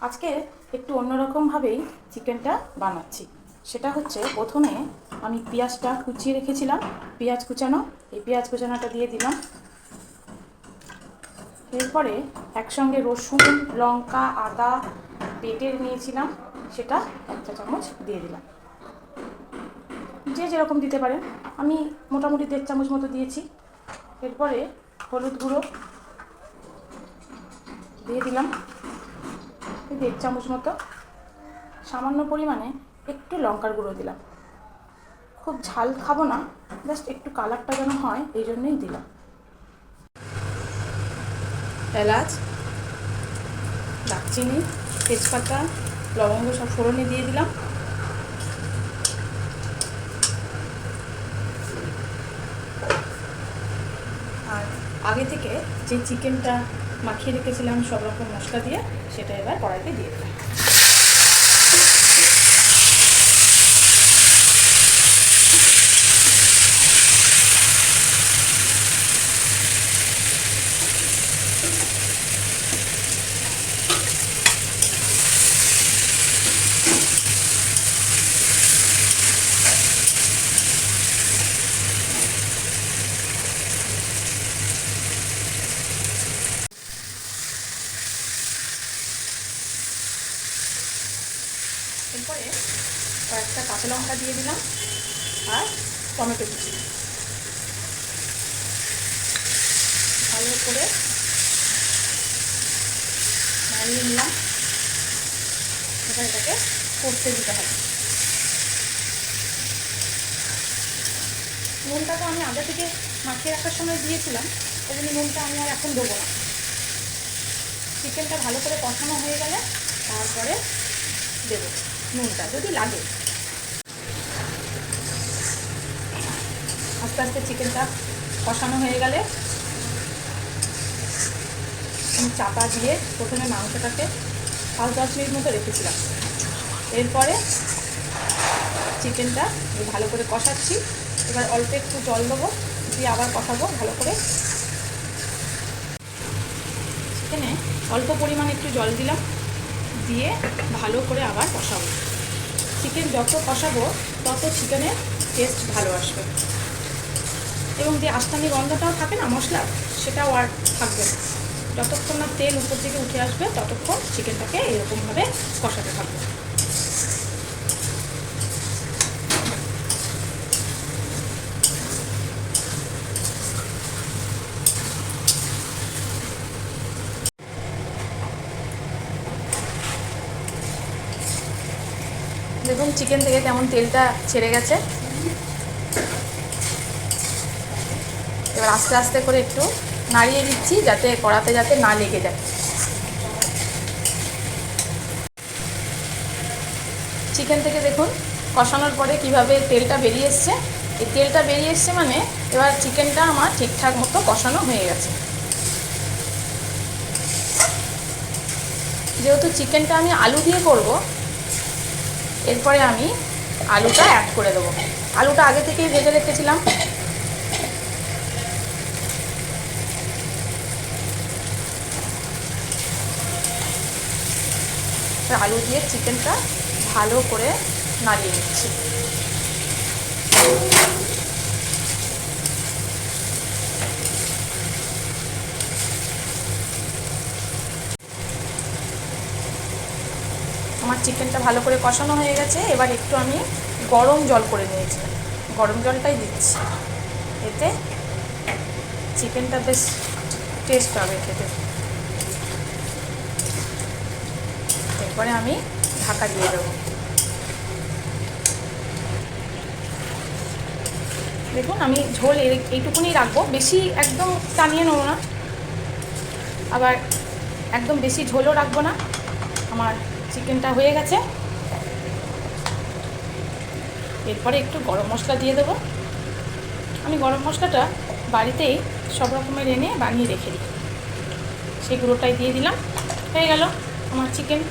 আজকে একটু অন্যরকমভাবেই চিকেনটা বানাচ্ছি। সেটা হচ্ছে প্রথমে আমি পেঁয়াজটা কুচিয়ে রেখেছিলাম, পেঁয়াজ কুচানো, এই পেঁয়াজ কুচানোটা দিয়ে দিলাম। এরপরে একসঙ্গে রসুন, লঙ্কা, আদা বেটে নিয়েছিলাম, সেটা 1 চা চামচ দিয়ে দিলাম। যে যেরকম দিতে পারেন, আমি মোটামুটি 1.5 চামচ মতো দিয়েছি। এরপরে হলুদ গুঁড়ো দিয়ে দিলাম 1.5 চামচ মতো। সামান্য পরিমাণে একটু লঙ্কার গুঁড়ো দিলাম। খুব ঝাল খাবো না, জাস্ট একটু কালারটা যেন হয় এই জন্যই দিলাম। এলাচ, দারচিনি, তেজপাতা, লবঙ্গ সব ফোড়নে দিয়ে দিলাম। আর আগে থেকে যে চিকেনটা মাখিয়ে রেখেছিলাম সব রকম মশলা দিয়ে, সেটা এবার কড়াইতে দিয়ে দিলাম। এরপরে কয়েকটা কাঁচা লঙ্কা দিয়ে দিলাম আর টমেটো কুচি। ভালো করে নাড়িয়ে নিলাম। এবার এটাকে কষতে দিতে হবে। নুনটা তো আমি আগে থেকে মাখিয়ে রাখার সময় দিয়েছিলাম, ওই জন্য নুনটা আমি আর এখন দেবো না। চিকেনটা ভালো করে কষানো হয়ে গেলে তারপরে দেবো নুনটা, যদি লাগে। আস্তে আস্তে চিকেনটা কষানো হয়ে গেলে আমি চাপা দিয়ে প্রথমে মাংসটাকে 5-10 মিনিট মতো রেখেছিলাম। এরপরে চিকেনটা ভালো করে কষাচ্ছি। এবার অল্প একটু জল দেবো, দিয়ে আবার কষাবো ভালো করে। চিকেনে অল্প পরিমাণে একটু জল দিলাম, দিয়ে ভালো করে আবার কষাবো। চিকেন যত কষাবো তত চিকেনের টেস্ট ভালো আসবে, এবং যে আস্তানি গন্ধটাও থাকে না মশলার, সেটাও আর থাকবে না। যতক্ষণ না তেল উপর থেকে উঠে আসবে ততক্ষণ চিকেনটাকে এরকমভাবে কষাতে থাকবে। দেখুন চিকেন থেকে কেমন তেলটা ছেড়ে গেছে। এবার আস্তে আস্তে করে একটু নাড়িয়ে দিচ্ছি, যাতে কড়াতে যাতে না লেগে যায়। চিকেন থেকে দেখুন কষানোর পরে কিভাবে তেলটা বেরিয়ে এসছে। এই তেলটা বেরিয়ে এসছে মানে এবার চিকেনটা আমার ঠিকঠাক মতো কষানো হয়ে গেছে। যেহেতু চিকেনটা আমি আলু দিয়ে করব, এরপরে আমি আলুটা অ্যাড করে দেবো। আলুটা আগে থেকেই ভেজে রেখেছিলাম। আলু দিয়ে চিকেনটা ভালো করে নাড়িয়ে নিচ্ছি। আমার চিকেনটা ভালো করে কষানো হয়ে গেছে। এবার একটু আমি গরম জল করে নিয়েছিলাম, গরম জলটাই দিচ্ছি। এতে চিকেনটা বেশ টেস্ট হবে খেতে। এরপরে আমি ঢাকা দিয়ে দেবো। দেখুন আমি ঝোল এইটুকুনি রাখবো, বেশি একদম টানিয়ে নেবো না, আবার একদম বেশি ঝোলও রাখবো না। আমার চিকেনটা হয়ে গেছে। এরপরে একটু গরম মশলা দিয়ে দেবো। আমি গরম মশলাটা বাড়িতেই সব রকমের এনে বানিয়ে রেখে দিই, সেই গুঁড়োটাই দিয়ে দিলাম। হয়ে গেল আমার চিকেন।